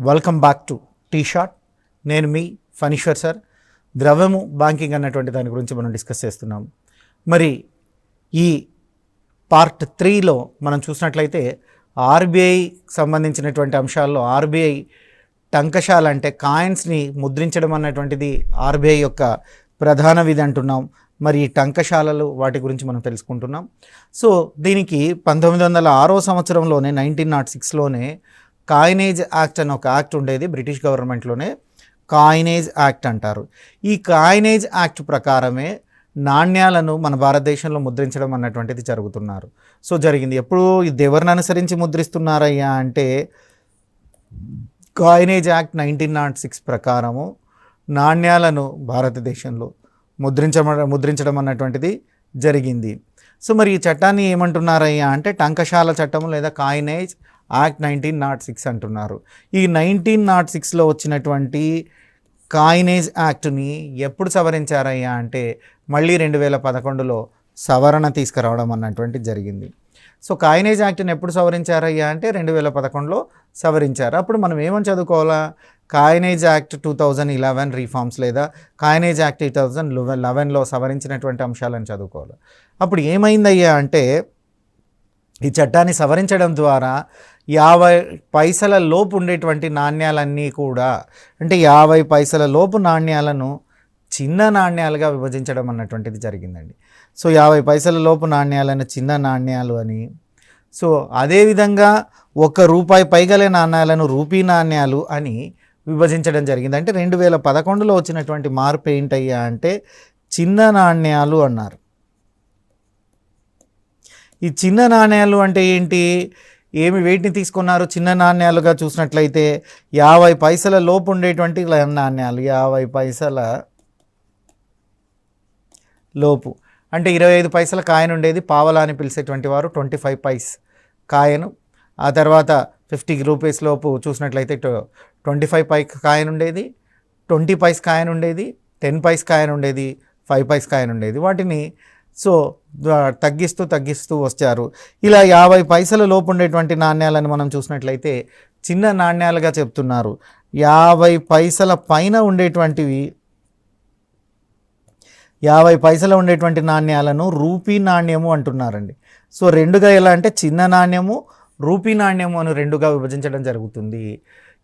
Welcome back to T shot. నేను మీ Phaneeshwar sir. ద్రవ్యము బ్యాంకింగ్ అన్నటువంటి దాని గురించి మనం డిస్కస్ చేస్తున్నాం. మరి ఈ పార్ట్ 3లో మనం చూసినట్లయితే ఆర్బీఐ సంబంధించినటువంటి అంశాల్లో ఆర్బీఐ టంకశాల అంటే కాయిన్స్ని ముద్రించడం అన్నటువంటిది ఆర్బీఐ యొక్క ప్రధాన విధి అంటున్నాం. మరి ఈ టంకశాలలు వాటి గురించి మనం తెలుసుకుంటున్నాం. సో దీనికి 1906 సంవత్సరంలోనే 1906లోనే కాయినేజ్ యాక్ట్ అని ఒక యాక్ట్ ఉండేది. బ్రిటిష్ గవర్నమెంట్లోనే కాయినేజ్ యాక్ట్ అంటారు. ఈ కాయినేజ్ యాక్ట్ ప్రకారమే నాణ్యాలను మన భారతదేశంలో ముద్రించడం అన్నటువంటిది జరిగింది. ఎప్పుడు ఇది ఎవరిని అనుసరించి ముద్రిస్తున్నారయ్యా అంటే కాయినేజ్ యాక్ట్ 1906 ప్రకారము నాణ్యాలను భారతదేశంలో ముద్రించడం అన్నటువంటిది జరిగింది. సో మరి ఈ చట్టాన్ని ఏమంటున్నారయ్యా అంటే టంకశాల చట్టం లేదా కాయినేజ్ యాక్ట్ 1906 అంటున్నారు. ఈ 1906లో వచ్చినటువంటి కాయినేజ్ యాక్ట్ని ఎప్పుడు సవరించారయ్యా అంటే మళ్ళీ 2011లో సవరణ తీసుకురావడం అన్నటువంటిది జరిగింది. సో కాయినేజ్ యాక్ట్ని ఎప్పుడు సవరించారయ్యా అంటే 2011లో సవరించారు. అప్పుడు మనం ఏమని చదువుకోవాలా? కాయినేజ్ యాక్ట్ 2011 రీఫార్మ్స్ లేదా కాయినేజ్ యాక్ట్ 2011లో సవరించినటువంటి అంశాలను చదువుకోవాలి. అప్పుడు ఏమైందయ్యా అంటే ఈ చట్టాన్ని సవరించడం ద్వారా 50 పైసల లోపు ఉండేటువంటి నాణ్యాలన్నీ కూడా అంటే 50 పైసల లోపు నాణ్యాలను చిన్న నాణ్యాలుగా విభజించడం అన్నటువంటిది జరిగిందండి. సో 50 పైసల లోపు నాణ్యాలను చిన్న నాణ్యాలు అని, సో అదేవిధంగా ₹1 పైగల నాణ్యాలను రూపీ నాణ్యాలు అని విభజించడం జరిగింది. అంటే 2011లో వచ్చినటువంటి మార్పు ఏంటయ్యా అంటే చిన్న నాణ్యాలు అన్నారు. ఈ చిన్న నాణ్యాలు అంటే ఏంటి? వేటిని తీసుకున్నారు? చిన్న నాణ్యాలుగా చూసినట్లయితే 50 పైసల లోపు ఉండేటువంటి నాణ్యాలు, 50 పైసల లోపు అంటే 25 పైసల కాయిన్ ఉండేది, పావలా అని పిలిచేటువంటి వారు 25 పైస్ కాయను. ఆ తర్వాత 50 రూపీస్ లోపు చూసినట్లయితే 25 పై కాయిన్ ఉండేది, 20 పైస్ కాయిన్ ఉండేది, 10 పైస్ కాయిన్ ఉండేది, 5 పైస్ కాయిన్ ఉండేది. వాటిని సో తగ్గిస్తూ వచ్చారు. ఇలా 50 పైసల లోపు ఉండేటువంటి నాణ్యాలను మనం చూసినట్లయితే చిన్న నాణ్యాలుగా చెప్తున్నారు. 50 పైసల పైన ఉండేటువంటివి 50 పైసలు ఉండేటువంటి నాణ్యాలను రూపీ నాణ్యము అంటున్నారండి. సో రెండుగా ఎలా అంటే చిన్న నాణ్యము, రూపీ నాణ్యము అని రెండుగా విభజించడం జరుగుతుంది.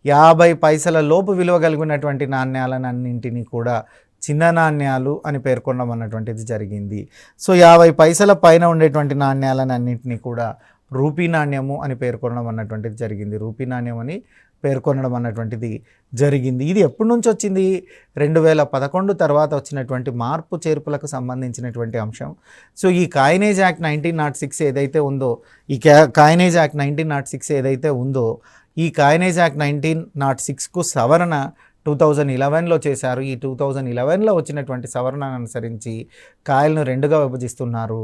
50 పైసల లోపు విలువ కలిగినటువంటి నాణ్యాలన్నింటినీ కూడా చిన్న నాణ్యాలు అని పేర్కొనడం అన్నటువంటిది జరిగింది. సో 50 పైసల పైన ఉండేటువంటి నాణ్యాలన్నింటినీ కూడా రూపీ నాణ్యము అని పేర్కొనడం అన్నటువంటిది జరిగింది. రూపీ నాణ్యం అని పేర్కొనడం అన్నటువంటిది జరిగింది. ఇది ఎప్పటి నుంచి వచ్చింది? 2011 తర్వాత వచ్చినటువంటి మార్పు చేర్పులకు సంబంధించినటువంటి అంశం. సో ఈ కాయినేజ్ యాక్ట్ 1906 ఏదైతే ఉందో, ఈ కాయినేజ్ యాక్ట్ 1906 ఏదైతే ఉందో, ఈ కాయినేజ్ యాక్ట్ 1906కు సవరణ 2011లో చేశారు. ఈ 2011లో వచ్చినటువంటి సవరణను అనుసరించి కాయిన్ను రెండుగా విభజిస్తున్నారు.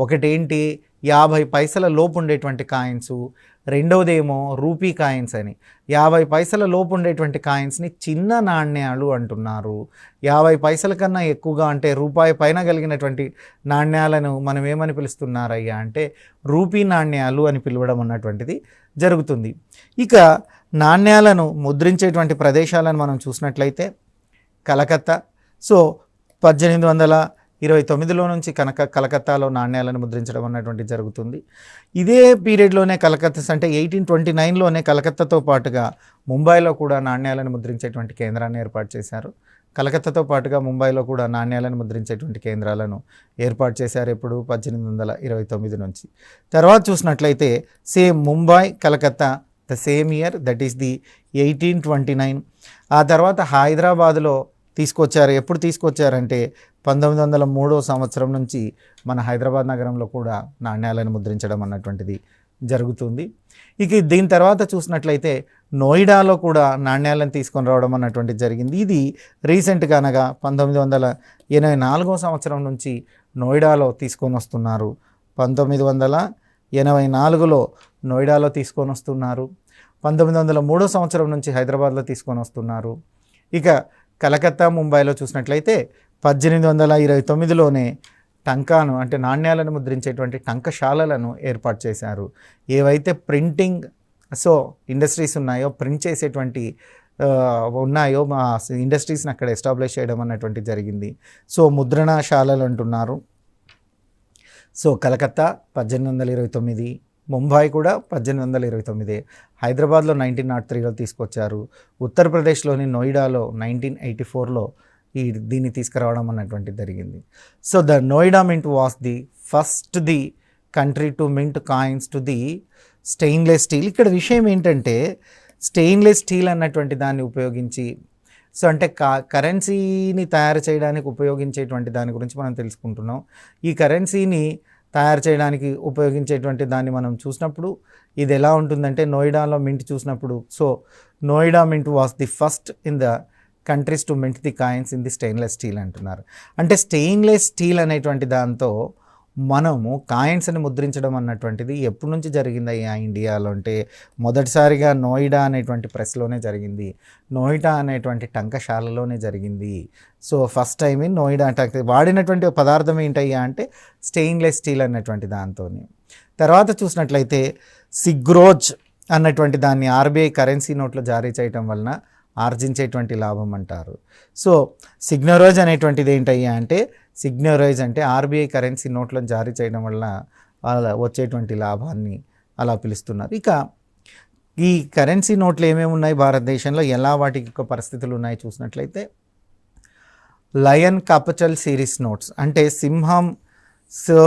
ఒకటేంటి 50 పైసల లోపు ఉండేటువంటి కాయిన్స్, రెండవదేమో రూపీ కాయిన్స్ అని. 50 పైసల లోపు ఉండేటువంటి కాయిన్స్ని చిన్న నాణ్యాలు అంటున్నారు. 50 పైసల కన్నా ఎక్కువగా అంటే రూపాయి పైన కలిగినటువంటి నాణ్యాలను మనం ఏమని పిలుస్తున్నారయ్యా అంటే రూపీ నాణ్యాలు అని పిలవడం అన్నటువంటిది జరుగుతుంది. ఇక నాణ్యాలను ముద్రించేటువంటి ప్రదేశాలను మనం చూసినట్లయితే కలకత్తా. సో 1829లో నుంచి కలకత్తాలో నాణ్యాలను ముద్రించడం అన్నటువంటి జరుగుతుంది. ఇదే పీరియడ్లోనే కలకత్తా అంటే 1829లోనే కలకత్తాతో పాటుగా ముంబైలో కూడా నాణ్యాలను ముద్రించేటువంటి కేంద్రాన్ని ఏర్పాటు చేశారు. కలకత్తాతో పాటుగా ముంబైలో కూడా నాణ్యాలను ముద్రించేటువంటి కేంద్రాలను ఏర్పాటు చేశారు. ఎప్పుడు 1829 నుంచి. తర్వాత చూసినట్లయితే same Mumbai, Calcutta the same year, that is the 1829. ఆ తర్వాత హైదరాబాదులో తీసుకొచ్చారు. ఎప్పుడు తీసుకొచ్చారంటే 1903 సంవత్సరం నుంచి మన హైదరాబాద్ నగరంలో కూడా నాణ్యాలను ముద్రించడం అన్నటువంటిది జరుగుతుంది. ఇక దీని తర్వాత చూసినట్లయితే నోయిడాలో కూడా నాణ్యాలను తీసుకొని రావడం అన్నటువంటిది జరిగింది. ఇది రీసెంట్గా అనగా 1984 సంవత్సరం నుంచి నోయిడాలో తీసుకొని వస్తున్నారు. 1984లో నోయిడాలో తీసుకొని వస్తున్నారు. 1903 సంవత్సరం నుంచి హైదరాబాద్లో తీసుకొని వస్తున్నారు. ఇక కలకత్తా, ముంబైలో చూసినట్లయితే 1829లోనే టంకాను అంటే నాణ్యాలను ముద్రించేటువంటి టంకశాలలను ఏర్పాటు చేశారు. ఏవైతే ప్రింటింగ్ సో ఇండస్ట్రీస్ ఉన్నాయో, ప్రింట్ చేసేటువంటి ఉన్నాయో, మా ఇండస్ట్రీస్ని అక్కడ ఎస్టాబ్లిష్ చేయడం అన్నటువంటి జరిగింది. సో ముద్రణశాలలు అంటున్నారు. సో కలకత్తా 1829, ముంబై కూడా 1829, హైదరాబాద్లో 1903లో తీసుకొచ్చారు, ఉత్తరప్రదేశ్లోని నోయిడాలో 1984లో దీన్ని తీసుకురావడం అన్నటువంటి జరిగింది. So the Noida mint was the first the country to mint coins to the stainless steel. ఇక్కడ విషయం ఏంటంటే స్టెయిన్లెస్ స్టీల్ అన్నటువంటి దాన్ని ఉపయోగించి, సో అంటే కరెన్సీని తయారు చేయడానికి ఉపయోగించేటువంటి దాని గురించి మనం తెలుసుకుంటున్నాం. ఈ కరెన్సీని తయారు చేయడానికి ఉపయోగించేటువంటి దాన్ని మనం చూసినప్పుడు ఇది ఎలా ఉంటుందంటే, నోయిడాలో మింట్ చూసినప్పుడు, so Noida mint was the first in the countries to mint the coins in the stainless steel అంటున్నారు. అంటే స్టెయిన్లెస్ స్టీల్ అనేటువంటి దాంతో మనము కాయిన్స్ని ముద్రించడం అన్నటువంటిది ఎప్పటి నుంచి జరిగిందయ్యా ఇండియాలో అంటే, మొదటిసారిగా నోయిడా అనేటువంటి ప్రెస్లోనే జరిగింది, నోయిడా అనేటువంటి టంకశాలలోనే జరిగింది. So first time in Noida వాడినటువంటి పదార్థం ఏంటయ్యా అంటే స్టెయిన్లెస్ స్టీల్ అన్నటువంటి దాంతో. తర్వాత చూసినట్లయితే సిగ్రోజ్ అన్నటువంటి దాన్ని ఆర్బీఐ కరెన్సీ నోట్లో జారీ చేయటం వలన ఆర్జించేటువంటి లాభం అంటారు. సో సిగ్నోరోజ్ అనేటువంటిది ఏంటయ్యా అంటే, సిగ్నోరోజ్ అంటే ఆర్బీఐ కరెన్సీ నోట్లను జారీ చేయడం వల్ల అలా వచ్చేటువంటి లాభాన్ని అలా పిలుస్తున్నారు. ఇక ఈ కరెన్సీ నోట్లు ఏమేమి ఉన్నాయి భారతదేశంలో, ఎలా వాటికి యొక్క పరిస్థితులు ఉన్నాయి చూసినట్లయితే, లయన్ క్యాపిటల్ సిరీస్ నోట్స్ అంటే సింహం సో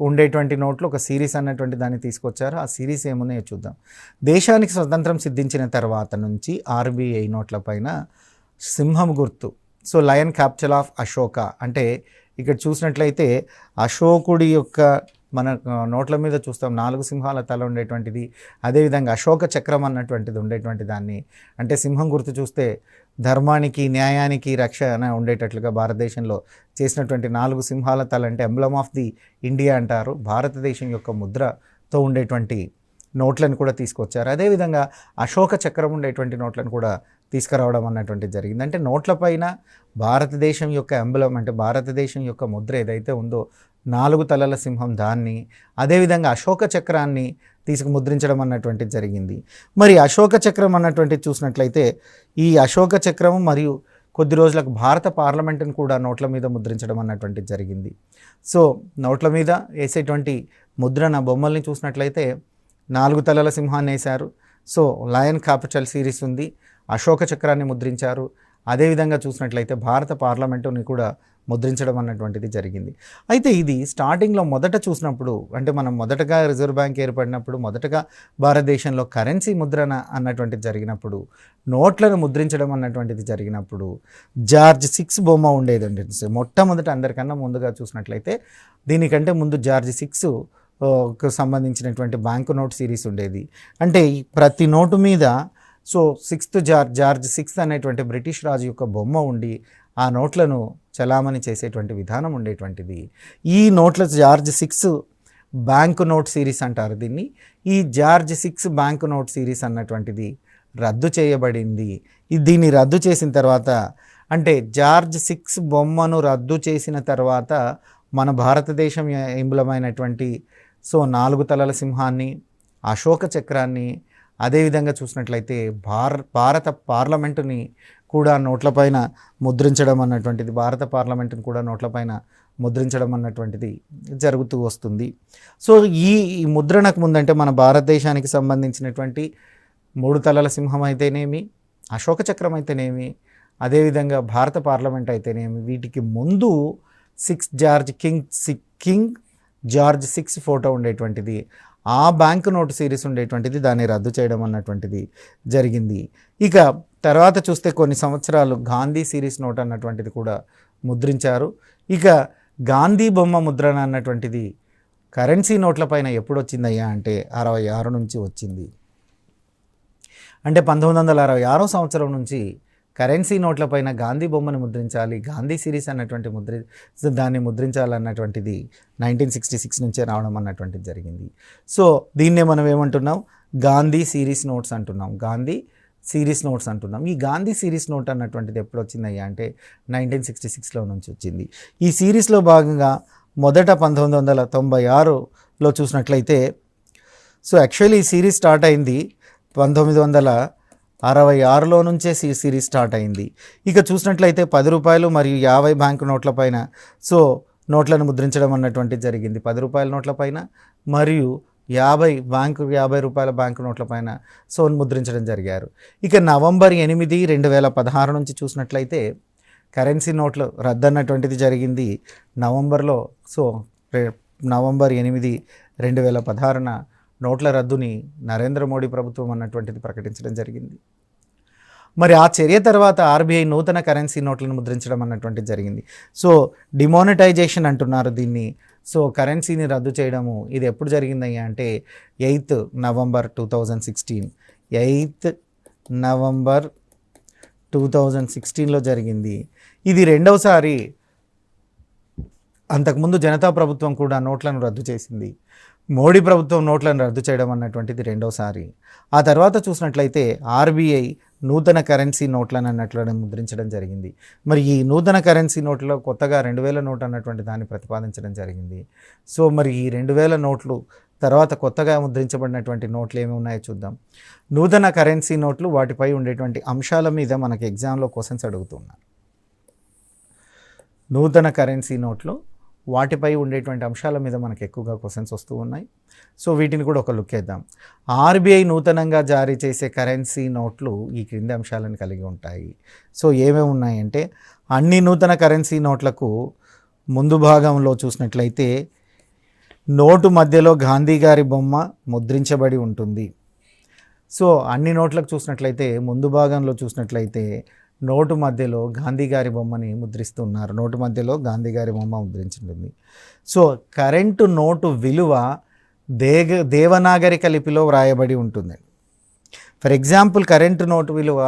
ఉండేటువంటి నోట్లు ఒక సిరీస్ అన్నటువంటి దాన్ని తీసుకొచ్చారు. ఆ సిరీస్ ఏమున్నాయో చూద్దాం. దేశానికి స్వతంత్రం సిద్ధించిన తర్వాత నుంచి ఆర్బీఐ నోట్ల పైన సింహం గుర్తు, so lion capital of Ashoka అంటే ఇక్కడ చూసినట్లయితే అశోకుడి యొక్క మన నోట్ల మీద చూస్తాం 4 సింహాల తల ఉండేటువంటిది. అదేవిధంగా అశోక చక్రం అన్నటువంటిది ఉండేటువంటి దాన్ని, అంటే సింహం గుర్తు చూస్తే ధర్మానికి న్యాయానికి రక్షణ ఉండేటట్లుగా భారతదేశంలో చేసినటువంటి 4 సింహాల తల అంటే ఎంబ్లమ్ ఆఫ్ ది ఇండియా అంటారు. భారతదేశం యొక్క ముద్రతో ఉండేటువంటి నోట్లను కూడా తీసుకొచ్చారు. అదేవిధంగా అశోక చక్రం ఉండేటువంటి నోట్లను కూడా తీసుకురావడం అన్నటువంటి జరిగింది. అంటే నోట్లపైన భారతదేశం యొక్క ఎంబ్లమ్ అంటే భారతదేశం యొక్క ముద్ర ఏదైతే ఉందో 4 తలల సింహం దాన్ని, అదేవిధంగా అశోక చక్రాన్ని ముద్రించడం అన్నటువంటిది జరిగింది. మరి అశోక చక్రం అన్నటువంటిది చూసినట్లయితే ఈ అశోక చక్రం మరియు కొద్ది రోజులకు భారత పార్లమెంటును కూడా నోట్ల మీద ముద్రించడం అన్నటువంటిది జరిగింది. సో నోట్ల మీద వేసేటువంటి ముద్రణ బొమ్మల్ని చూసినట్లయితే 4 తలల సింహాన్ని వేశారు. సో లయన్ క్యాపిటల్ సిరీస్ ఉంది, అశోక చక్రాన్ని ముద్రించారు. అదేవిధంగా చూసినట్లయితే భారత పార్లమెంటుని కూడా ముద్రించడం అన్నటువంటిది జరిగింది. అయితే ఇది స్టార్టింగ్లో మొదట చూసినప్పుడు, అంటే మనం మొదటగా రిజర్వ్ బ్యాంక్ ఏర్పడినప్పుడు మొదటగా భారతదేశంలో కరెన్సీ ముద్రణ అన్నటువంటిది జరిగినప్పుడు, నోట్లను ముద్రించడం అన్నటువంటిది జరిగినప్పుడు జార్జ్ 6 బొమ్మ ఉండేదండి. మొట్టమొదట అందరికన్నా ముందుగా చూసినట్లయితే దీనికంటే ముందు జార్జ్ 6కు సంబంధించినటువంటి బ్యాంకు నోట్ సిరీస్ ఉండేది. అంటే ప్రతి నోటు మీద సో 6th జార్జ్ 6 అనేటువంటి బ్రిటిష్ రాజు యొక్క బొమ్మ ఉండి ఆ నోట్లను చలామణి చేసేటువంటి విధానం ఉండేటువంటిది. ఈ నోట్ల జార్జ్ 6 బ్యాంకు నోట్ సిరీస్ అంటారు దీన్ని. ఈ జార్జ్ 6 బ్యాంకు నోట్ సిరీస్ అన్నటువంటిది రద్దు చేయబడింది. దీన్ని రద్దు చేసిన తర్వాత, అంటే జార్జ్ 6 బొమ్మను రద్దు చేసిన తర్వాత మన భారతదేశం ఎంబులమైనటువంటి సో 4 తలల సింహాన్ని, అశోక చక్రాన్ని, అదేవిధంగా చూసినట్లయితే భారత పార్లమెంటుని కూడా నోట్లపైన ముద్రించడం అన్నటువంటిది, భారత పార్లమెంటుని కూడా నోట్లపైన ముద్రించడం అన్నటువంటిది జరుగుతూ వస్తుంది. సో ఈ ముద్రణకు ముందంటే మన భారతదేశానికి సంబంధించినటువంటి 3 తలల సింహం అయితేనేమి, అశోక చక్రం అయితేనేమి, అదేవిధంగా భారత పార్లమెంట్ అయితేనేమి, వీటికి ముందు కింగ్ జార్జ్ 6 ఫోటో ఉండేటువంటిది, ఆ బ్యాంకు నోటు సిరీస్ ఉండేటువంటిది, దాన్ని రద్దు చేయడం అన్నటువంటిది జరిగింది. ఇక తర్వాత చూస్తే కొన్ని సంవత్సరాలు గాంధీ సిరీస్ నోట్ అన్నటువంటిది కూడా ముద్రించారు. ఇక గాంధీ బొమ్మ ముద్రణ అన్నటువంటిది కరెన్సీ నోట్ల పైన ఎప్పుడు వచ్చిందయ్యా అంటే 66 నుంచి వచ్చింది. అంటే 1966 సంవత్సరం నుంచి కరెన్సీ నోట్లపైన గాంధీ బొమ్మను ముద్రించాలి, గాంధీ సిరీస్ అన్నటువంటి దాన్ని ముద్రించాలన్నటువంటిది 1966 నుంచే రావడం అన్నటువంటిది జరిగింది. సో దీన్నే మనం ఏమంటున్నాం, గాంధీ సిరీస్ నోట్స్ అంటున్నాం, గాంధీ సిరీస్ నోట్స్ అంటున్నాం. ఈ గాంధీ సిరీస్ నోట్ అన్నటువంటిది ఎప్పుడు వచ్చిందయ్యా అంటే 1966లో నుంచి వచ్చింది. ఈ సిరీస్లో భాగంగా మొదట 1996లో చూసినట్లయితే సో యాక్చువల్లీ ఈ సిరీస్ స్టార్ట్ అయింది 1966లో నుంచే సిరీస్ స్టార్ట్ అయింది. ఇక చూసినట్లయితే 10 రూపాయలు మరియు 50 బ్యాంకు నోట్ల పైన సో నోట్లను ముద్రించడం అన్నటువంటిది జరిగింది. 10 రూపాయల నోట్ల పైన మరియు 50 రూపాయల బ్యాంకు నోట్ల పైన సో ముద్రించడం జరిగారు. ఇక నవంబర్ 8, 2016 నుంచి చూసినట్లయితే కరెన్సీ నోట్లు రద్దు అన్నటువంటిది జరిగింది నవంబర్లో. సో నవంబర్ 8, 2016న నోట్ల రద్దుని నరేంద్ర మోడీ ప్రభుత్వం అన్నటువంటిది ప్రకటించడం జరిగింది. మరి ఆ చర్య తర్వాత ఆర్బీఐ నూతన కరెన్సీ నోట్లను ముద్రించడం అన్నటువంటిది జరిగింది. సో డిమానిటైజేషన్ అంటున్నారు దీన్ని. సో కరెన్సీని రద్దు చేయడము ఇది ఎప్పుడు జరిగిందయ్యా అంటే 8 నవంబర్ 2016. 8 నవంబర్ 2016లో జరిగింది. ఇది రెండవసారి. అంతకుముందు జనతా ప్రభుత్వం కూడా నోట్లను రద్దు చేసింది. మోడీ ప్రభుత్వం నోట్లను రద్దు చేయడం అన్నటువంటిది రెండోసారి. ఆ తర్వాత చూసినట్లయితే ఆర్బీఐ నూతన కరెన్సీ నోట్లను అన్నట్లను ముద్రించడం జరిగింది. మరి ఈ నూతన కరెన్సీ నోట్లో కొత్తగా 2000 నోట్ అన్నటువంటి దాన్ని ప్రతిపాదించడం జరిగింది. సో మరి ఈ 2000 నోట్లు తర్వాత కొత్తగా ముద్రించబడినటువంటి నోట్లు ఏమి ఉన్నాయో చూద్దాం. నూతన కరెన్సీ నోట్లు వాటిపై ఉండేటువంటి అంశాల మీద మనకి ఎగ్జామ్లో క్వశ్చన్స్ అడుగుతున్నారు. నూతన కరెన్సీ నోట్లు వాటిపై ఉండేటువంటి అంశాల మీద మనకు ఎక్కువగా క్వశ్చన్స్ వస్తూ ఉన్నాయి. సో వీటిని కూడా ఒక లుక్ వేద్దాం. ఆర్బీఐ నూతనంగా జారీ చేసే కరెన్సీ నోట్లు ఈ క్రింది అంశాలను కలిగి ఉంటాయి. సో ఏమేమి ఉన్నాయంటే అన్ని నూతన కరెన్సీ నోట్లకు ముందు భాగంలో చూసినట్లయితే నోటు మధ్యలో గాంధీ గారి బొమ్మ ముద్రించబడి ఉంటుంది. సో అన్ని నోట్లకు చూసినట్లయితే ముందు భాగంలో చూసినట్లయితే నోటు మధ్యలో గాంధీ గారి బొమ్మని ముద్రిస్తున్నారు. నోటు మధ్యలో గాంధీ గారి బొమ్మ ముద్రించింది. సో కరెంటు నోటు విలువ దేవనాగరిక లిపిలో వ్రాయబడి ఉంటుంది. ఫర్ ఎగ్జాంపుల్ కరెంటు నోటు విలువ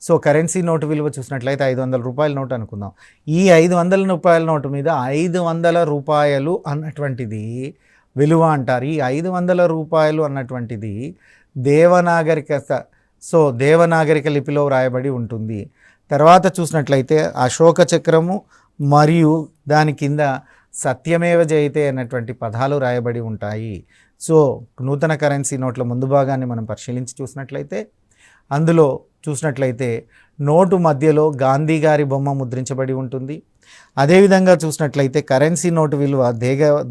సో కరెన్సీ నోటు విలువ చూసినట్లయితే 500 రూపాయల నోటు అనుకుందాం. ఈ 500 రూపాయల నోటు మీద 500 రూపాయలు అన్నటువంటిది విలువ అంటారు. ఈ 500 రూపాయలు అన్నటువంటిది దేవనాగరిక లిపిలో వ్రాయబడి ఉంటుంది. తర్వాత చూసినట్లయితే అశోక చక్రము మరియు దాని కింద సత్యమేవ జయతే అన్నటువంటి పదాలు రాయబడి ఉంటాయి. సో నూతన కరెన్సీ నోట్ల ముందు భాగాన్ని మనం పరిశీలించి చూసినట్లయితే అందులో చూసినట్లయితే నోటు మధ్యలో గాంధీ గారి బొమ్మ ముద్రించబడి ఉంటుంది. అదేవిధంగా చూసినట్లయితే కరెన్సీ నోటు విలువ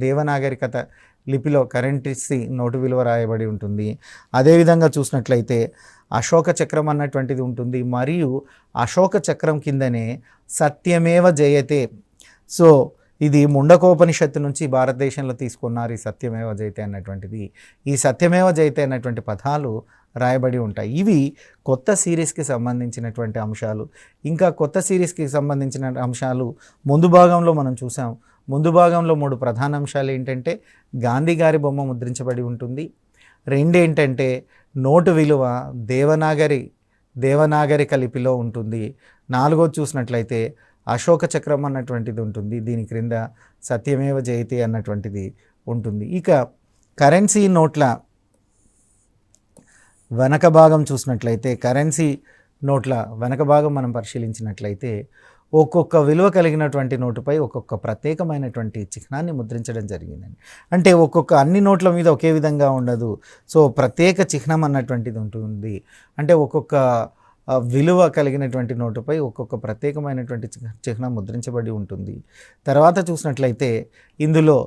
దేవనాగరికత లిపిలో కరెన్సీ నోటు విలువ రాయబడి ఉంటుంది. అదేవిధంగా చూసినట్లయితే అశోక చక్రం అన్నటువంటిది ఉంటుంది మరియు అశోక చక్రం కిందనే సత్యమేవ జయతే. సో ఇది ముండకోపనిషత్తు నుంచి భారతదేశంలో తీసుకున్నారు ఈ సత్యమేవ జయతే అన్నటువంటిది. ఈ సత్యమేవ జయతే అన్నటువంటి పదాలు రాయబడి ఉంటాయి. ఇవి కొత్త సిరీస్కి సంబంధించినటువంటి అంశాలు. ఇంకా కొత్త సిరీస్కి సంబంధించిన అంశాలు ముందు భాగంలో మనం చూసాం. ముందు భాగంలో 3 ప్రధాన అంశాలు ఏంటంటే గాంధీ గారి బొమ్మ ముద్రించబడి ఉంటుంది. 2 ఏంటంటే నోటు విలువ దేవనాగరిక లిపిలో ఉంటుంది. 4 చూసినట్లయితే అశోక చక్రం అన్నటువంటిది ఉంటుంది. దీని క్రింద సత్యమేవ జయతే అన్నటువంటిది ఉంటుంది. ఇక కరెన్సీ నోట్ల వెనక భాగం చూసినట్లయితే కరెన్సీ నోట్ల వెనక భాగం మనం పరిశీలించినట్లయితే ఒక్కొక్క విలువ కలిగినటువంటి నోటుపై ఒక్కొక్క ప్రత్యేకమైనటువంటి చిహ్నాన్ని ముద్రించడం జరిగిందండి. అంటే అన్ని నోట్ల మీద ఒకే విధంగా ఉండదు. సో ప్రత్యేక చిహ్నం అన్నటువంటిది ఉంటుంది. అంటే ఒక్కొక్క విలువ కలిగినటువంటి నోటుపై ఒక్కొక్క ప్రత్యేకమైనటువంటి చిహ్నం ముద్రించబడి ఉంటుంది. తర్వాత చూసినట్లయితే ఇందులో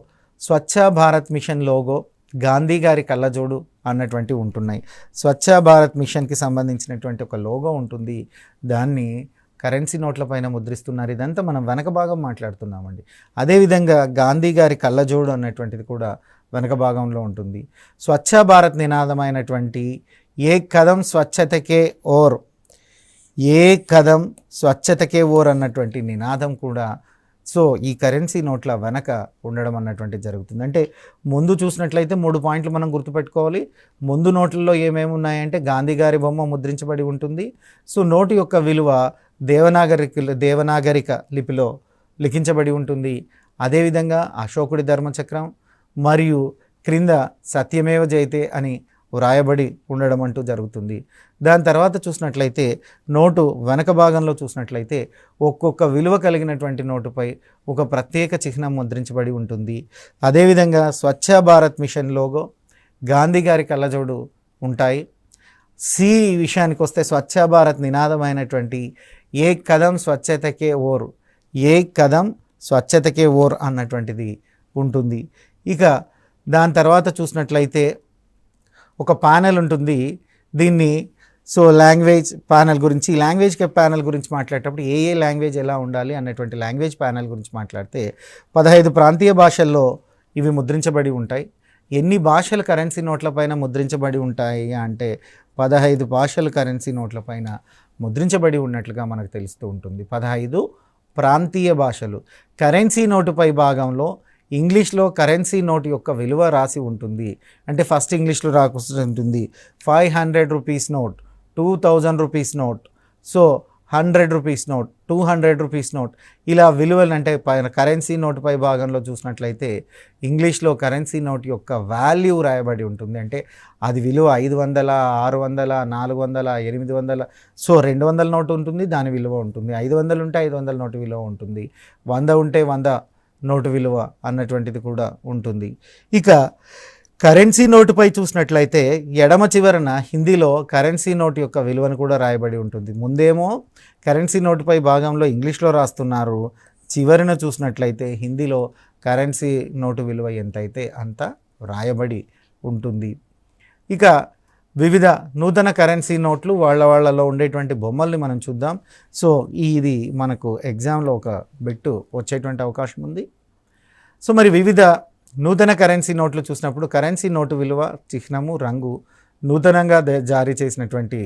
స్వచ్ఛ భారత్ మిషన్ లోగో, గాంధీ గారి కళ్ళజోడు అన్నటువంటివి ఉంటున్నాయి. స్వచ్ఛ భారత్ మిషన్కి సంబంధించినటువంటి ఒక లోగో ఉంటుంది. దాన్ని కరెన్సీ నోట్ల పైన ముద్రిస్తున్నారు. ఇదంతా మనం వెనక భాగం మాట్లాడుతున్నామండి. అదేవిధంగా గాంధీ గారి కళ్ళజోడు అన్నటువంటిది కూడా వెనక భాగంలో ఉంటుంది. స్వచ్ఛ భారత్ నినాదమైనటువంటి ఏ కదం స్వచ్ఛతకే ఓర్ అన్నటువంటి నినాదం కూడా సో ఈ కరెన్సీ నోట్ల వెనక ఉండడం అన్నటువంటిది జరుగుతుంది. అంటే ముందు చూసినట్లయితే 3 పాయింట్లు మనం గుర్తుపెట్టుకోవాలి. ముందు నోట్లలో ఏమేమి ఉన్నాయంటే గాంధీ గారి బొమ్మ ముద్రించబడి ఉంటుంది. సో నోటు యొక్క విలువ దేవనాగరిక లిపిలో లిఖించబడి ఉంటుంది. అదేవిధంగా అశోకుడి ధర్మచక్రం మరియు క్రింద సత్యమేవ జయతే అని వ్రాయబడి ఉండడం అంటూ జరుగుతుంది. దాని తర్వాత చూసినట్లయితే నోటు వెనక భాగంలో చూసినట్లయితే ఒక్కొక్క విలువ కలిగినటువంటి నోటుపై ఒక ప్రత్యేక చిహ్నం ముద్రించబడి ఉంటుంది. అదేవిధంగా స్వచ్ఛ భారత్ మిషన్ లోగో, గాంధీ గారి కళ్ళజోడు ఉంటాయి. సి విషయానికి వస్తే స్వచ్ఛ భారత్ నినాదమైనటువంటి ఏక్ కదం స్వచ్ఛతకే ఓర్, ఏక్ కదం స్వచ్ఛతకే ఓర్ అన్నటువంటిది ఉంటుంది. ఇక దాని తర్వాత చూసినట్లయితే ఒక ప్యానెల్ ఉంటుంది. దీన్ని లాంగ్వేజ్ ప్యానెల్ గురించి, లాంగ్వేజ్ ప్యానెల్ గురించి మాట్లాడేటప్పుడు ఏ లాంగ్వేజ్ ఎలా ఉండాలి అన్నటువంటి లాంగ్వేజ్ ప్యానెల్ గురించి మాట్లాడితే 15 ప్రాంతీయ భాషల్లో ఇవి ముద్రించబడి ఉంటాయి. ఎన్ని భాషలు కరెన్సీ నోట్లపైన ముద్రించబడి ఉంటాయి అంటే 15 భాషలు కరెన్సీ నోట్లపైన ముద్రించబడి ఉన్నట్లుగా మనకు తెలుస్తూ ఉంటుంది. 15 ప్రాంతీయ భాషలు. కరెన్సీ నోటుపై భాగంలో ఇంగ్లీష్లో కరెన్సీ నోటు యొక్క విలువ రాసి ఉంటుంది. అంటే ఫస్ట్ ఇంగ్లీష్లో రాసి ఉంటుంది 500 rupees note, 2000 rupees note, 100 rupees note, 200 rupees note, ఇలా విలువలు అంటే కరెన్సీ నోటుపై భాగంలో చూసినట్లయితే ఇంగ్లీష్లో కరెన్సీ నోట్ యొక్క వాల్యూ రాయబడి ఉంటుంది. అంటే అది విలువ 500, 600, 400, 800, 200 నోటు ఉంటుంది, దాని విలువ ఉంటుంది. 500 ఉంటే 500 నోటు విలువ ఉంటుంది, 100 ఉంటే 100 నోటు విలువ అన్నటువంటిది కూడా ఉంటుంది. ఇక కరెన్సీ నోటుపై చూసినట్లయితే ఎడమ చివరన హిందీలో కరెన్సీ నోటు యొక్క విలువను కూడా రాయబడి ఉంటుంది. ముందేమో కరెన్సీ నోటుపై భాగంలో ఇంగ్లీష్లో రాస్తున్నారు, చివరిన చూసినట్లయితే హిందీలో కరెన్సీ నోటు విలువ ఎంతైతే అంత రాయబడి ఉంటుంది. ఇక వివిధ నూతన కరెన్సీ నోట్లు వాళ్ళలో ఉండేటువంటి బొమ్మల్ని మనం చూద్దాం. ఇది మనకు ఎగ్జామ్లో ఒక బిట్టు వచ్చేటువంటి అవకాశం ఉంది. మరి వివిధ నూతన కరెన్సీ నోట్లు చూసినప్పుడు కరెన్సీ నోటు విలువ, చిహ్నము, రంగు, నూతనంగా జారీ చేసినటువంటి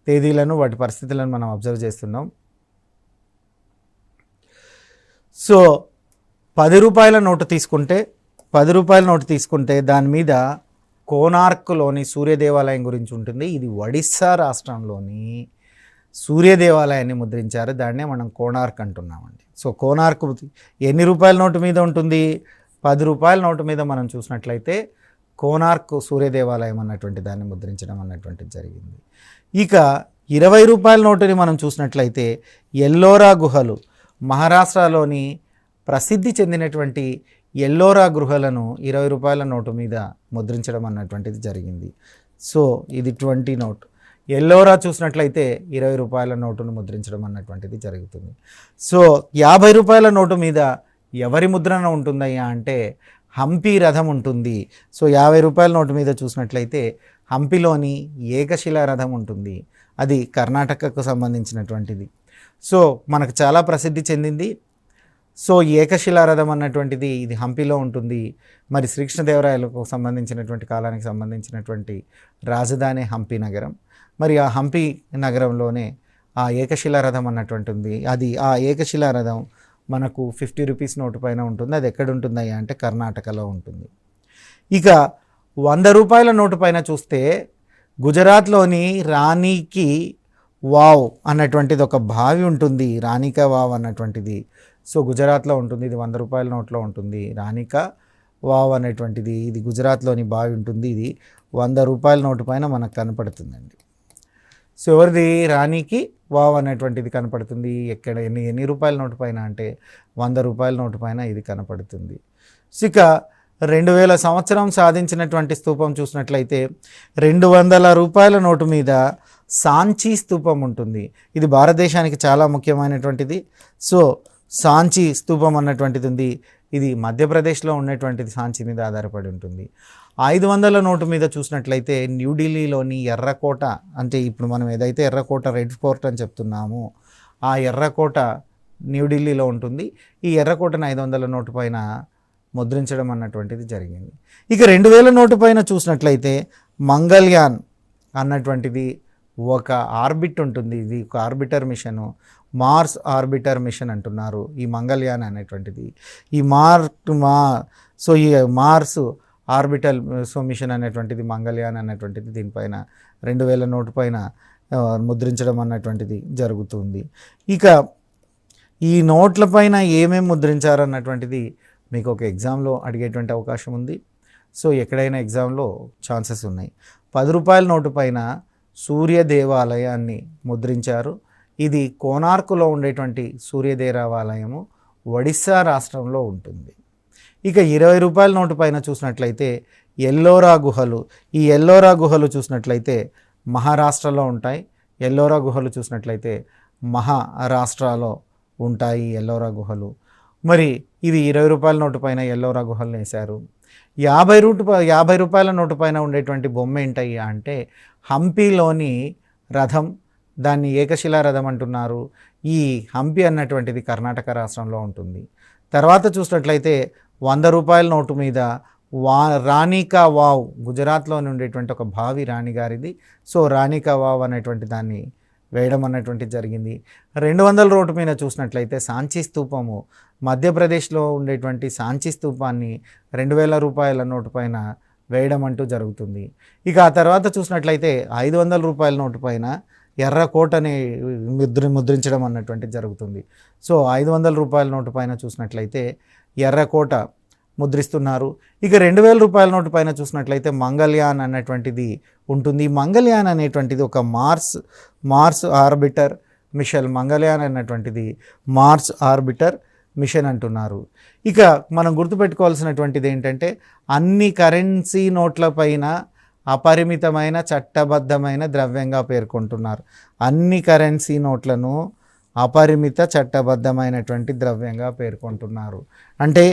తేదీలను, వాటి పరిస్థితులను మనం అబ్జర్వ్ చేస్తున్నాం. 10 రూపాయల నోటు తీసుకుంటే 10 రూపాయల నోటు తీసుకుంటే దాని మీద కోనార్క్లోని సూర్య దేవాలయం గురించి ఉంటుంది. ఇది ఒడిస్సా రాష్ట్రంలోని సూర్య దేవాలయాన్ని ముద్రించారు, దాన్నే మనం కోనార్క్ అంటున్నామండి. కోనార్క్ ఎన్ని రూపాయల నోటు మీద ఉంటుంది? 10 రూపాయల నోటు మీద మనం చూసినట్లయితే కోనార్క్ సూర్య దేవాలయం అన్నటువంటి దాన్ని ముద్రించడం అన్నటువంటిది జరిగింది. ఇక 20 రూపాయల నోటుని మనం చూసినట్లయితే ఎల్లోరా గుహలు, మహారాష్ట్రలోని ప్రసిద్ధి చెందినటువంటి ఎల్లోరా గుహలను 20 రూపాయల నోటు మీద ముద్రించడం అన్నటువంటిది జరిగింది. ఇది 20 నోట్. ఎల్లోరా చూసినట్లయితే 20 రూపాయల నోటును ముద్రించడం అన్నటువంటిది జరుగుతుంది. 50 రూపాయల నోటు మీద ఎవరి ముద్రణ ఉంటుందయ్యా అంటే హంపి రథం ఉంటుంది. 50 రూపాయల నోటు మీద చూసినట్లయితే హంపిలోని ఏకశిలా రథం ఉంటుంది, అది కర్ణాటకకు సంబంధించినటువంటిది. మనకు చాలా ప్రసిద్ధి చెందింది. ఏకశిలా రథం అన్నటువంటిది ఇది హంపిలో ఉంటుంది. మరి శ్రీకృష్ణదేవరాయలకు సంబంధించినటువంటి కాలానికి సంబంధించినటువంటి రాజధాని హంపి నగరం. మరి ఆ హంపి నగరంలోనే ఆ ఏకశిలా రథం అన్నటువంటి ఉంది. ఆ ఏకశిలా రథం మనకు 50 రూపీస్ నోటు పైన ఉంటుంది. అది ఎక్కడ ఉంటుందయ్యా అంటే కర్ణాటకలో ఉంటుంది. ఇక 100 రూపాయల నోటు పైన చూస్తే గుజరాత్లోని రాణికి వావ్ అన్నటువంటిది ఒక బావి ఉంటుంది, రాణిక వావ్ అన్నటువంటిది. గుజరాత్లో ఉంటుంది, ఇది 100 రూపాయల నోట్లో ఉంటుంది. రాణిక వావ్ అనేటువంటిది ఇది గుజరాత్లోని బావి ఉంటుంది. ఇది 100 రూపాయల నోటు పైన మనకు కనపడుతుందండి. ఎవరిది? రాణికి వావ్ అనేటువంటిది కనపడుతుంది. ఎక్కడ ఎన్ని రూపాయల నోటు పైన అంటే 100 రూపాయల నోటు పైన ఇది కనపడుతుంది. ఇక 2000 సంవత్సరం సాధించినటువంటి స్తూపం చూసినట్లయితే 200 రూపాయల నోటు మీద సాంచీ స్తూపం ఉంటుంది. ఇది భారతదేశానికి చాలా ముఖ్యమైనటువంటిది. సాంచీ స్తూపం అన్నటువంటిది ఉంది. ఇది మధ్యప్రదేశ్లో ఉన్నటువంటిది, సాంచీ మీద ఆధారపడి ఉంటుంది. 500 నోటు మీద చూసినట్లయితే న్యూఢిల్లీలోని ఎర్రకోట, అంటే ఇప్పుడు మనం ఏదైతే ఎర్రకోట రెడ్ ఫోర్ట్ అని చెప్తున్నామో ఆ ఎర్రకోట న్యూఢిల్లీలో ఉంటుంది. ఈ ఎర్రకోటను 500 నోటు పైన ముద్రించడం అన్నటువంటిది జరిగింది. ఇక 2000 నోటు పైన చూసినట్లయితే మంగళయాన్ అన్నటువంటిది ఒక ఆర్బిట్ ఉంటుంది. ఇది ఒక orbiter mission, Mars orbiter mission అంటున్నారు ఈ మంగళయాన్ అనేటువంటిది. ఈ మార్స్ ఆర్బిటల్ మిషన్ అనేటువంటిది మంగళయాన్ అనేటువంటిది దీనిపైన 2000 నోటు పైన ముద్రించడం అన్నటువంటిది జరుగుతుంది. ఇక ఈ నోట్ల పైన ఏమేమి ముద్రించారన్నటువంటిది మీకు ఒక ఎగ్జామ్లో అడిగేటువంటి అవకాశం ఉంది. ఎక్కడైనా ఎగ్జామ్లో ఛాన్సెస్ ఉన్నాయి. 10 రూపాయల నోటు పైన సూర్య దేవాలయాన్ని ముద్రించారు. ఇది కోనార్కులో ఉండేటువంటి సూర్య దేవాలయము ఒడిస్సా రాష్ట్రంలో ఉంటుంది. ఇక 20 రూపాయల నోటు పైన చూసినట్లయితే ఎల్లోరా గుహలు. ఈ ఎల్లోరా గుహలు చూసినట్లయితే మహారాష్ట్రలో ఉంటాయి. ఎల్లోరా గుహలు చూసినట్లయితే మహారాష్ట్రలో ఉంటాయి ఎల్లోరా గుహలు. మరి ఇది 20 రూపాయల నోటు పైన ఎల్లోరా గుహలను వేశారు. 50 రూపాయల నోటు పైన ఉండేటువంటి బొమ్మ ఏంటయ్యా అంటే హంపీలోని రథం, దాన్ని ఏకశిలా రథం అంటున్నారు. ఈ హంపి అన్నటువంటిది కర్ణాటక రాష్ట్రంలో ఉంటుంది. తర్వాత చూసినట్లయితే 100 రూపాయల నోటు మీద రాణి కా వావ్, గుజరాత్లోని ఉండేటువంటి ఒక భావి రాణి గారిది. సో రాణి కా వావ్ అనేటువంటి దాన్ని వేయడం అన్నటువంటి జరిగింది. 200 నోటు మీద చూసినట్లయితే సాంచి స్తూపము, మధ్యప్రదేశ్లో ఉండేటువంటి సాంచి స్తూపాన్ని 2000 రూపాయల నోటు పైన వేయడం అంటూ జరుగుతుంది. ఇక ఆ తర్వాత చూసినట్లయితే 500 రూపాయల నోటు పైన ఎర్రకోటని ముద్రించడం అన్నటువంటి జరుగుతుంది. సో 500 రూపాయల నోటు పైన చూసినట్లయితే ఎర్రకోట ముద్రిస్తున్నారు. ఇక 2000 రూపాయల నోటు పైన చూసినట్లయితే మంగళయాన్ అన్నటువంటిది ఉంటుంది. మంగళయాన్ అనేటువంటిది ఒక మార్స్ ఆర్బిటర్ మిషన్. మంగళయాన్ అన్నటువంటిది మార్స్ ఆర్బిటర్ మిషన్ అంటున్నారు. ఇక మనం గుర్తుపెట్టుకోవాల్సినటువంటిది ఏంటంటే అన్ని కరెన్సీ నోట్ల పైన అపరిమితమైన చట్టబద్ధమైన ద్రవ్యంగా పేర్కొంటున్నారు. అన్ని కరెన్సీ నోట్లను అపరిమిత చట్టబద్ధమైనటువంటి ద్రవ్యంగా పేర్కొంటున్నారు. అంటే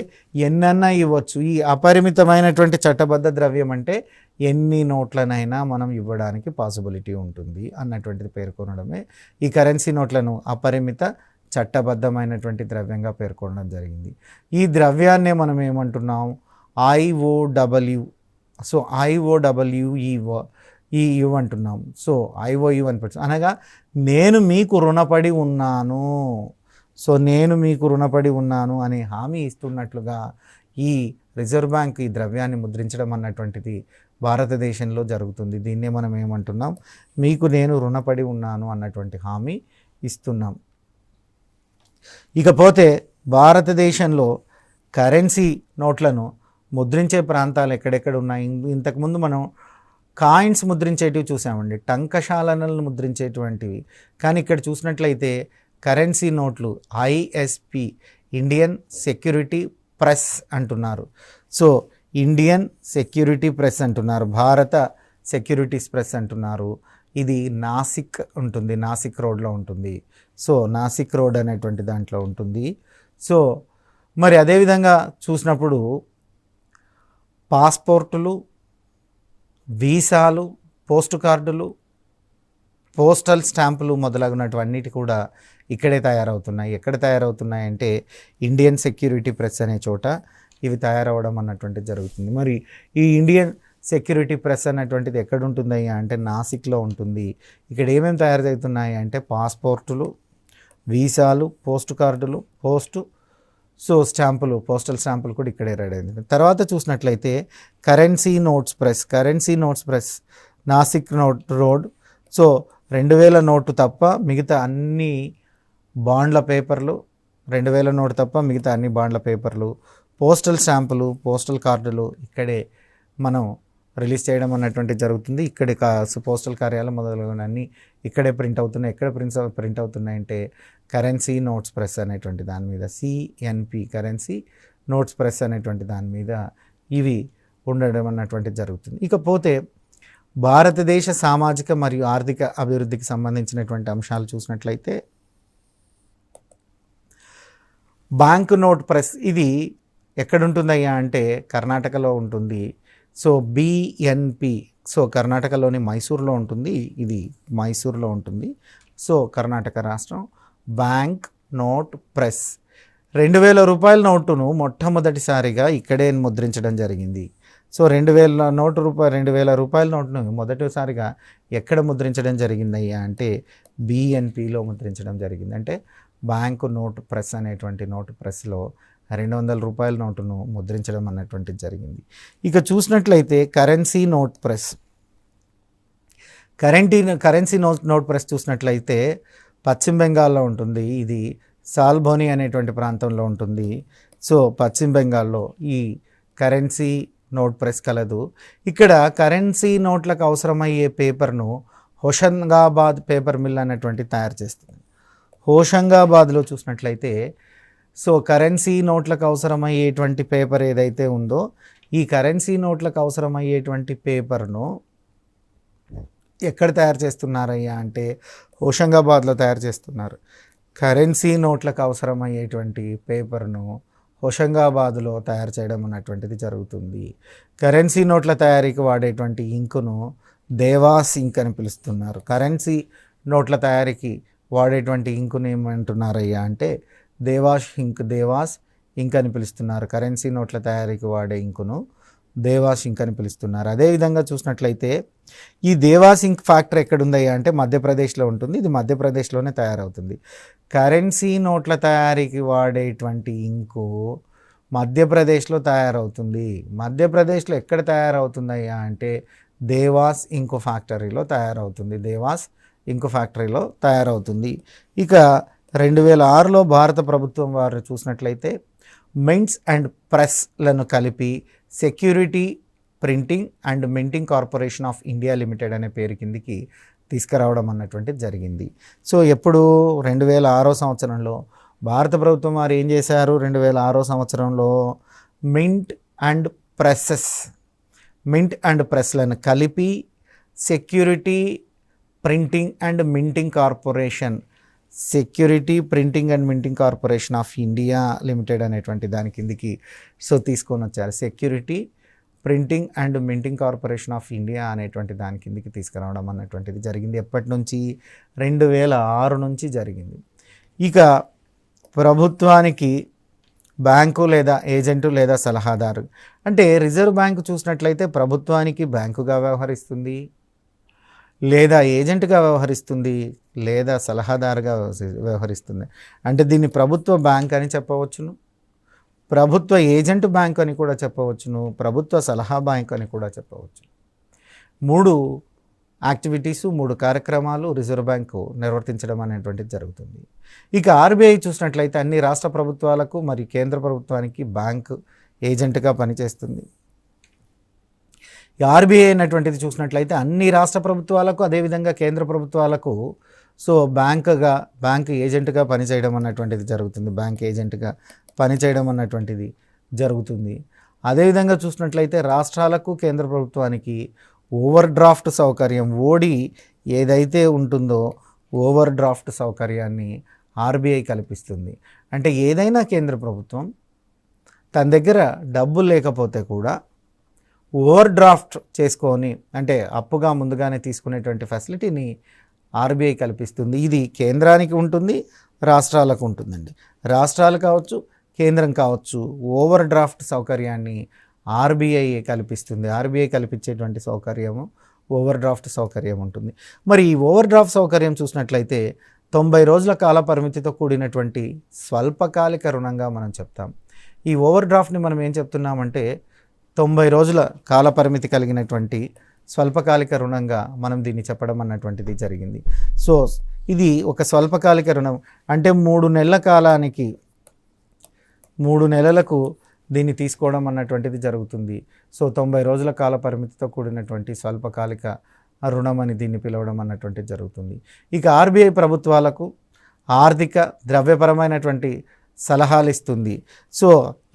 ఎన్నన్నా ఇవ్వచ్చు. ఈ అపరిమితమైనటువంటి చట్టబద్ధ ద్రవ్యం అంటే ఎన్ని నోట్లనైనా మనం ఇవ్వడానికి పాసిబిలిటీ ఉంటుంది అన్నటువంటిది పేర్కొనడమే ఈ కరెన్సీ నోట్లను అపరిమిత చట్టబద్ధమైనటువంటి ద్రవ్యంగా పేర్కొనడం జరిగింది. ఈ ద్రవ్యాన్నే మనం ఏమంటున్నాం? IOW. సో IOWEU అంటున్నాం. సో IOU అని పెట్టు అనగా నేను మీకు రుణపడి ఉన్నాను. సో నేను మీకు రుణపడి ఉన్నాను అనే హామీ ఇస్తున్నట్లుగా ఈ రిజర్వ్ బ్యాంక్ ఈ ద్రవ్యాన్ని ముద్రించడం అన్నటువంటిది భారతదేశంలో జరుగుతుంది. దీన్నే మనం ఏమంటున్నాం? మీకు నేను రుణపడి ఉన్నాను అన్నటువంటి హామీ ఇస్తున్నాం. ఇకపోతే భారతదేశంలో కరెన్సీ నోట్లను ముద్రించే ప్రాంతాలు ఎక్కడెక్కడ ఉన్నాయి? ఇంతకుముందు మనం కాయిన్స్ ముద్రించేటివి చూసామండి, టంకశాలలను ముద్రించేటువంటివి. కానీ ఇక్కడ చూసినట్లయితే కరెన్సీ నోట్లు ISP, ఇండియన్ సెక్యూరిటీ ప్రెస్ అంటున్నారు. సో ఇండియన్ సెక్యూరిటీ ప్రెస్ అంటున్నారు, భారత సెక్యూరిటీస్ ప్రెస్ అంటున్నారు. ఇది నాసిక్ ఉంటుంది, నాసిక్ రోడ్లో ఉంటుంది. సో నాసిక్ రోడ్ అనేటువంటి దాంట్లో ఉంటుంది. సో మరి అదేవిధంగా చూసినప్పుడు పాస్పోర్టులు, వీసాలు, పోస్ట్ కార్డులు, పోస్టల్ స్టాంపులు మొదలగునటువన్నిటి కూడా ఇక్కడే తయారవుతున్నాయి. ఎక్కడ తయారవుతున్నాయి అంటే ఇండియన్ సెక్యూరిటీ ప్రెస్ అనే చోట ఇవి తయారవడం అన్నటువంటిది జరుగుతుంది. మరి ఈ ఇండియన్ సెక్యూరిటీ ప్రెస్ అన్నటువంటిది ఎక్కడ ఉంటుందయ్యా అంటే నాసిక్లో ఉంటుంది. ఇక్కడ ఏమేమి తయారవుతున్నాయి అంటే పాస్పోర్టులు, వీసాలు, పోస్ట్ కార్డులు, స్టాంపులు, పోస్టల్ స్టాంపులు కూడా ఇక్కడే రెడీ అయింది. తర్వాత చూసినట్లయితే currency notes press Nashik road. So 2000 note తప్ప మిగతా అన్ని బాండ్ల పేపర్లు, 2000 నోటు తప్ప మిగతా అన్ని బాండ్ల పేపర్లు, పోస్టల్ స్టాంపులు, పోస్టల్ కార్డులు ఇక్కడే మనం రిలీజ్ చేయడం అన్నటువంటి జరుగుతుంది. ఇక్కడే పోస్టల్ కార్యాలయం మొదలగునన్నీ ఇక్కడే ప్రింట్ అవుతున్నాయి. ఎక్కడ ప్రింట్ అవుతున్నాయంటే కరెన్సీ నోట్స్ ప్రెస్ అనేటువంటి దాని మీద, CNP కరెన్సీ నోట్స్ ప్రెస్ అనేటువంటి దాని మీద ఇవి ఉండడం అన్నటువంటిది జరుగుతుంది. ఇకపోతే భారతదేశ సామాజిక మరియు ఆర్థిక అభివృద్ధికి సంబంధించినటువంటి అంశాలు చూసినట్లయితే బ్యాంక్ నోట్ ప్రెస్ ఇది ఎక్కడుంటుందయ్యా అంటే కర్ణాటకలో ఉంటుంది. సో BNP, సో కర్ణాటకలోని మైసూర్లో ఉంటుంది. ఇది మైసూర్లో ఉంటుంది. సో కర్ణాటక రాష్ట్రం. బ్యాంక్ నోట్ ప్రెస్ 2000 రూపాయల నోటును మొట్టమొదటిసారిగా ఇక్కడే ముద్రించడం జరిగింది. సో 2000 రూపాయల నోటును మొదటిసారిగా ఎక్కడ ముద్రించడం జరిగిందయ్యా అంటే BNPలో ముద్రించడం జరిగింది. అంటే బ్యాంకు నోట్ ప్రెస్ అనేటువంటి నోటు ప్రెస్లో 200 రూపాయల నోటును ముద్రించడం అన్నటువంటిది జరిగింది. ఇక చూసినట్లయితే కరెన్సీ నోట్ ప్రెస్ చూసినట్లయితే పశ్చిమ బెంగాల్లో ఉంటుంది. ఇది సాల్బోని అనేటువంటి ప్రాంతంలో ఉంటుంది. సో పశ్చిమ బెంగాల్లో ఈ కరెన్సీ నోట్ ప్రెస్ కలదు. ఇక్కడ కరెన్సీ నోట్లకు అవసరమయ్యే పేపర్ను హోషంగాబాద్ పేపర్ మిల్ అనేటువంటి తయారు చేస్తుంది. హోషంగాబాద్లో చూసినట్లయితే సో కరెన్సీ నోట్లకు అవసరమయ్యేటువంటి పేపర్ ఏదైతే ఉందో ఈ కరెన్సీ నోట్లకు అవసరమయ్యేటువంటి పేపర్ను ఎక్కడ తయారు చేస్తున్నారయ్యా అంటే హోషంగాబాద్లో తయారు చేస్తున్నారు. కరెన్సీ నోట్లకు అవసరమయ్యేటువంటి పేపర్ను హోషంగాబాద్లో తయారు చేయడం అన్నటువంటిది జరుగుతుంది. కరెన్సీ నోట్ల తయారీకి వాడేటువంటి ఇంకును దేవాస్ ఇంక్ అని పిలుస్తున్నారు. కరెన్సీ నోట్ల తయారీకి వాడేటువంటి ఇంకును ఏమంటున్నారయ్యా అంటే దేవాస్ ఇంక్ అని పిలుస్తున్నారు. కరెన్సీ నోట్ల తయారీకి వాడే ఇంకును దేవాస్ ఇంక్ అని పిలుస్తున్నారు. అదేవిధంగా చూసినట్లయితే ఈ దేవాస్ ఇంక్ ఫ్యాక్టరీ ఎక్కడుందయ్యా అంటే మధ్యప్రదేశ్లో ఉంటుంది. ఇది మధ్యప్రదేశ్లోనే తయారవుతుంది. కరెన్సీ నోట్ల తయారీకి వాడేటువంటి ఇంకు మధ్యప్రదేశ్లో తయారవుతుంది. మధ్యప్రదేశ్లో ఎక్కడ తయారవుతుందయ్యా అంటే దేవాస్ ఇంకు ఫ్యాక్టరీలో తయారవుతుంది. దేవాస్ ఇంకు ఫ్యాక్టరీలో తయారవుతుంది. ఇక 2006లో భారత ప్రభుత్వం వారు చూసినట్లయితే మింట్స్ అండ్ ప్రెస్లను కలిపి security printing and minting corporation of India limited అనే పేరు కిందికి తీసుకురావడం అన్నటువంటిది జరిగింది. సో ఎప్పుడు 2006 సంవత్సరంలో భారత ప్రభుత్వం వారు ఏం చేశారు? 2006 సంవత్సరంలో మింట్ అండ్ ప్రెస్లను కలిపి security printing and minting corporation of India limited అనేటువంటి దాని కిందికి తీసుకొని వచ్చారు. Security printing and minting corporation of India అనేటువంటి దాని కిందికి తీసుకురావడం అన్నటువంటిది జరిగింది. ఎప్పటి నుంచి? 2006 నుంచి జరిగింది. ఇక ప్రభుత్వానికి బ్యాంకు లేదా ఏజెంటు లేదా సలహాదారు అంటే రిజర్వ్ బ్యాంకు చూసినట్లయితే ప్రభుత్వానికి బ్యాంకుగా వ్యవహరిస్తుంది, లేదా ఏజెంట్గా వ్యవహరిస్తుంది, లేదా సలహాదారుగా వ్యవహరిస్తుంది. అంటే దీన్ని ప్రభుత్వ బ్యాంక్ అని చెప్పవచ్చును, ప్రభుత్వ ఏజెంట్ బ్యాంక్ అని కూడా చెప్పవచ్చును, ప్రభుత్వ సలహా బ్యాంక్ అని కూడా చెప్పవచ్చు. 3 యాక్టివిటీసు 3 కార్యక్రమాలు రిజర్వ్ బ్యాంకు నిర్వర్తించడం అనేటువంటిది జరుగుతుంది. ఇక ఆర్బీఐ చూసినట్లయితే అన్ని రాష్ట్ర ప్రభుత్వాలకు మరియు కేంద్ర ప్రభుత్వానికి బ్యాంకు ఏజెంట్గా పనిచేస్తుంది. ఆర్బీఐ అనేటువంటిది చూసినట్లయితే అన్ని రాష్ట్ర ప్రభుత్వాలకు అదేవిధంగా కేంద్ర ప్రభుత్వాలకు బ్యాంక్ ఏజెంట్గా పనిచేయడం అన్నటువంటిది జరుగుతుంది. బ్యాంక్ ఏజెంట్గా పనిచేయడం అన్నటువంటిది జరుగుతుంది. అదేవిధంగా చూసినట్లయితే రాష్ట్రాలకు కేంద్ర ప్రభుత్వానికి ఓవర్ డ్రాఫ్ట్ సౌకర్యం ఓడి ఏదైతే ఉంటుందో ఓవర్ డ్రాఫ్ట్ సౌకర్యాన్ని ఆర్బీఐ కల్పిస్తుంది. అంటే ఏదైనా కేంద్ర ప్రభుత్వం తన దగ్గర డబ్బులు లేకపోతే కూడా ఓవర్ డ్రాఫ్ట్ చేసుకొని అంటే అప్పుగా ముందుగానే తీసుకునేటువంటి ఫెసిలిటీని ఆర్బీఐ కల్పిస్తుంది. ఇది కేంద్రానికి ఉంటుంది, రాష్ట్రాలకు ఉంటుందండి. రాష్ట్రాలు కావచ్చు, కేంద్రం కావచ్చు, ఓవర్ డ్రాఫ్ట్ సౌకర్యాన్ని ఆర్బీఐ కల్పిస్తుంది. ఆర్బీఐ కల్పించేటువంటి సౌకర్యము ఓవర్ డ్రాఫ్ట్ సౌకర్యం ఉంటుంది. మరి ఈ ఓవర్ డ్రాఫ్ట్ సౌకర్యం చూసినట్లయితే 90 రోజుల కాల పరిమితితో కూడినటువంటి స్వల్పకాలిక రుణంగా మనం చెప్తాం. ఈ ఓవర్ డ్రాఫ్ట్ని మనం ఏం చెప్తున్నామంటే 90 రోజుల కాల పరిమితి కలిగినటువంటి స్వల్పకాలిక రుణంగా మనం దీన్ని చెప్పడం అన్నటువంటిది జరిగింది. సో ఇది ఒక స్వల్పకాలిక రుణం అంటే 3 నెలల కాలానికి 3 నెలలకు దీన్ని తీసుకోవడం అన్నటువంటిది జరుగుతుంది. సో 90 రోజుల కాల పరిమితితో కూడినటువంటి స్వల్పకాలిక రుణం అని దీన్ని పిలవడం అన్నటువంటిది జరుగుతుంది. ఇక ఆర్బీఐ ప్రభుత్వాలకు ఆర్థిక ద్రవ్యపరమైనటువంటి సలహాలు ఇస్తుంది. సో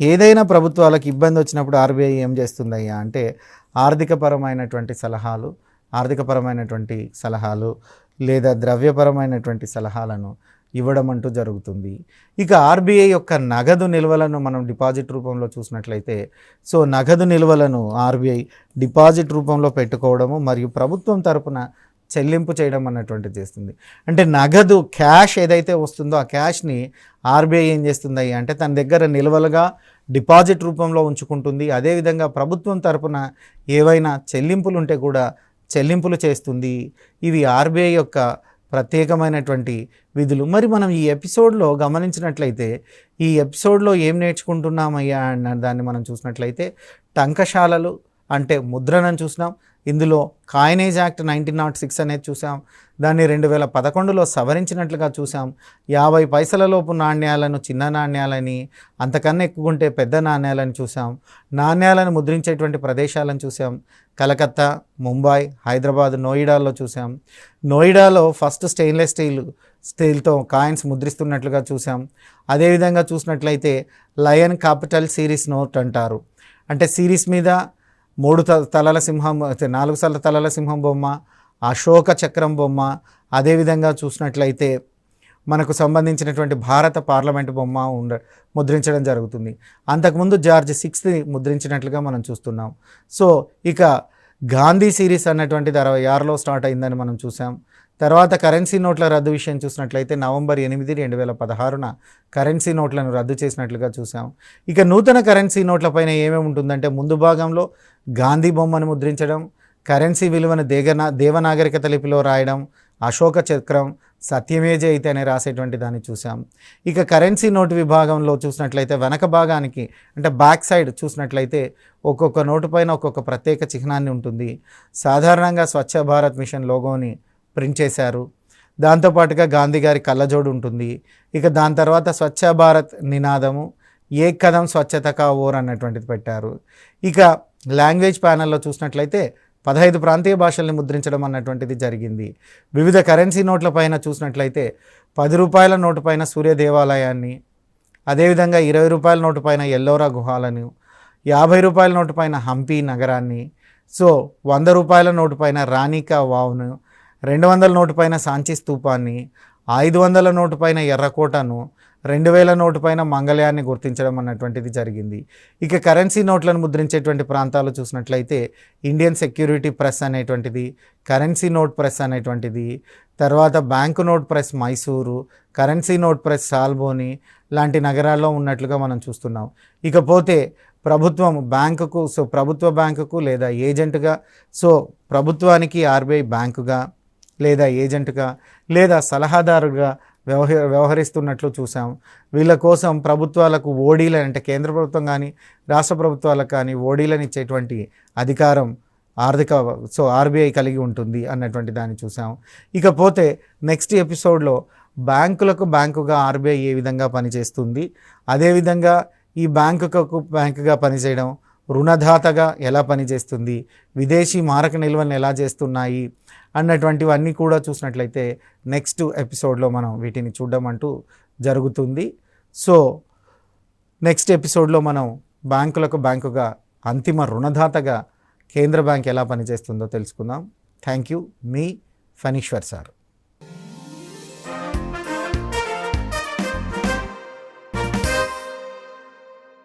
ఏదైనా ప్రభుత్వాలకు ఇబ్బంది వచ్చినప్పుడు ఆర్బీఐ ఏం చేస్తుందయ్యా అంటే ఆర్థికపరమైనటువంటి సలహాలు లేదా ద్రవ్యపరమైనటువంటి సలహాలను ఇవ్వడం అంటూ జరుగుతుంది. ఇక ఆర్బీఐ యొక్క నగదు నిల్వలను మనం డిపాజిట్ రూపంలో చూసినట్లయితే సో నగదు నిల్వలను ఆర్బీఐ డిపాజిట్ రూపంలో పెట్టుకోవడము మరియు ప్రభుత్వం తరపున చెల్లింపు చేయడం అన్నటువంటిది చేస్తుంది. అంటే నగదు క్యాష్ ఏదైతే వస్తుందో ఆ క్యాష్ని ఆర్బీఐ ఏం చేస్తుంది అంటే తన దగ్గర నిల్వలుగా డిపాజిట్ రూపంలో ఉంచుకుంటుంది. అదేవిధంగా ప్రభుత్వం తరపున ఏవైనా చెల్లింపులు ఉంటే కూడా చెల్లింపులు చేస్తుంది. ఇవి ఆర్బీఐ యొక్క ప్రత్యేకమైనటువంటి విధులు. మరి మనం ఈ ఎపిసోడ్లో గమనించినట్లయితే ఈ ఎపిసోడ్లో ఏం నేర్చుకుంటున్నామయ్యా అన్న దాన్ని మనం చూసినట్లయితే టంకశాలలు అంటే ముద్రణను చూసినాం. ఇందులో కాయినేజ్ యాక్ట్ 1906 అనేది చూసాం. దాన్ని 2011లో సవరించినట్లుగా చూసాం. 50 పైసలలోపు నాణ్యాలను చిన్న నాణ్యాలని, అంతకన్నా ఎక్కువ ఉంటే పెద్ద నాణ్యాలని చూసాం. నాణ్యాలను ముద్రించేటువంటి ప్రదేశాలను చూసాం. కలకత్తా, ముంబై, హైదరాబాద్, నోయిడాలో చూసాం. నోయిడాలో ఫస్ట్ స్టెయిన్లెస్ స్టీల్తో కాయిన్స్ ముద్రిస్తున్నట్లుగా చూసాం. అదేవిధంగా చూసినట్లయితే లయన్ క్యాపిటల్ సిరీస్ నోట్ అంటారు. అంటే సిరీస్ మీద 3 తలల సింహం, 4 తలల సింహం బొమ్మ, అశోక చక్రం బొమ్మ, అదేవిధంగా చూసినట్లయితే మనకు సంబంధించినటువంటి భారత పార్లమెంటు బొమ్మ ముద్రించడం జరుగుతుంది. అంతకుముందు జార్జ్ 6 ముద్రించినట్లుగా మనం చూస్తున్నాం. సో ఇక గాంధీ సిరీస్ అన్నటువంటిది 66లో స్టార్ట్ అయిందని మనం చూసాం. తర్వాత కరెన్సీ నోట్ల రద్దు విషయం చూసినట్లయితే నవంబర్ 8, 2016న కరెన్సీ నోట్లను రద్దు చేసినట్లుగా చూసాం. ఇక నూతన కరెన్సీ నోట్లపైన ఏమేమి ఉంటుందంటే ముందు భాగంలో గాంధీ బొమ్మను ముద్రించడం, కరెన్సీ విలువను దేవనాగరికత లిపిలో రాయడం, అశోక చక్రం, సత్యమే జయతే అని రాసేటువంటి దాన్ని చూసాం. ఇక కరెన్సీ నోటు విభాగంలో చూసినట్లయితే వెనక భాగానికి అంటే బ్యాక్ సైడ్ చూసినట్లయితే ఒక్కొక్క నోటు పైన ఒక్కొక్క ప్రత్యేక చిహ్నాన్ని ఉంటుంది. సాధారణంగా స్వచ్ఛ భారత్ మిషన్ లోగోని ప్రింట్ చేశారు. దాంతోపాటుగా గాంధీ గారి కళ్ళజోడు ఉంటుంది. ఇక దాని తర్వాత స్వచ్ఛ భారత్ నినాదము, ఏ కదం స్వచ్ఛత కా ఓర్ అన్నటువంటిది పెట్టారు. ఇక లాంగ్వేజ్ ప్యానల్లో చూసినట్లయితే 15 ప్రాంతీయ భాషల్ని ముద్రించడం అన్నటువంటిది జరిగింది. వివిధ కరెన్సీ నోట్ల పైన చూసినట్లయితే 10 రూపాయల నోటు పైన సూర్య దేవాలయాన్ని, అదేవిధంగా 20 రూపాయల నోటు పైన ఎల్లోరా గుహాలను, 50 రూపాయల నోటు పైన హంపి నగరాన్ని, సో 100 రూపాయల నోటు పైన రాణికా వావ్ను, 200 నోటు పైన సాంచి స్తూపాన్ని, 500 నోటు పైన ఎర్రకోటను, 2000 నోటు పైన మంగళయాన్ని గుర్తించడం అన్నటువంటిది జరిగింది. ఇక కరెన్సీ నోట్లను ముద్రించేటువంటి ప్రాంతాలు చూసినట్లయితే ఇండియన్ సెక్యూరిటీ ప్రెస్ అనేటువంటిది, కరెన్సీ నోట్ ప్రెస్ అనేటువంటిది, తర్వాత bank note press Mysuru, currency note press Salboni లాంటి నగరాల్లో ఉన్నట్లుగా మనం చూస్తున్నాం. ఇకపోతే ప్రభుత్వం బ్యాంకుకు, సో ప్రభుత్వ బ్యాంకుకు లేదా ఏజెంటుగా, సో ప్రభుత్వానికి ఆర్బీఐ బ్యాంకుగా లేదా ఏజెంటుగా లేదా సలహాదారుగా వ్యవహరిస్తున్నట్లు చూసాం. వీళ్ళ కోసం ప్రభుత్వాలకు ఓడీలు అంటే కేంద్ర ప్రభుత్వం కానీ రాష్ట్ర ప్రభుత్వాలకు కానీ ఓడీలను ఇచ్చేటువంటి అధికారం ఆర్బీఐ కలిగి ఉంటుంది అన్నటువంటి దాన్ని చూసాం. ఇకపోతే నెక్స్ట్ ఎపిసోడ్లో బ్యాంకుగా ఆర్బీఐ ఏ విధంగా పనిచేస్తుంది, అదేవిధంగా ఈ బ్యాంకుగా పనిచేయడం, రుణదాతగా ఎలా పనిచేస్తుంది, విదేశీ మారక నిల్వలను ఎలా చేస్తున్నాయి అన్నటువంటివన్నీ కూడా చూసినట్లయితే నెక్స్ట్ ఎపిసోడ్లో మనం వీటిని చూడడం అంటూ జరుగుతుంది. సో నెక్స్ట్ ఎపిసోడ్లో మనం బ్యాంకుగా అంతిమ రుణదాతగా కేంద్ర బ్యాంక్ ఎలా పనిచేస్తుందో తెలుసుకుందాం. Thank you. మీ ఫణీశ్వర్ సార్.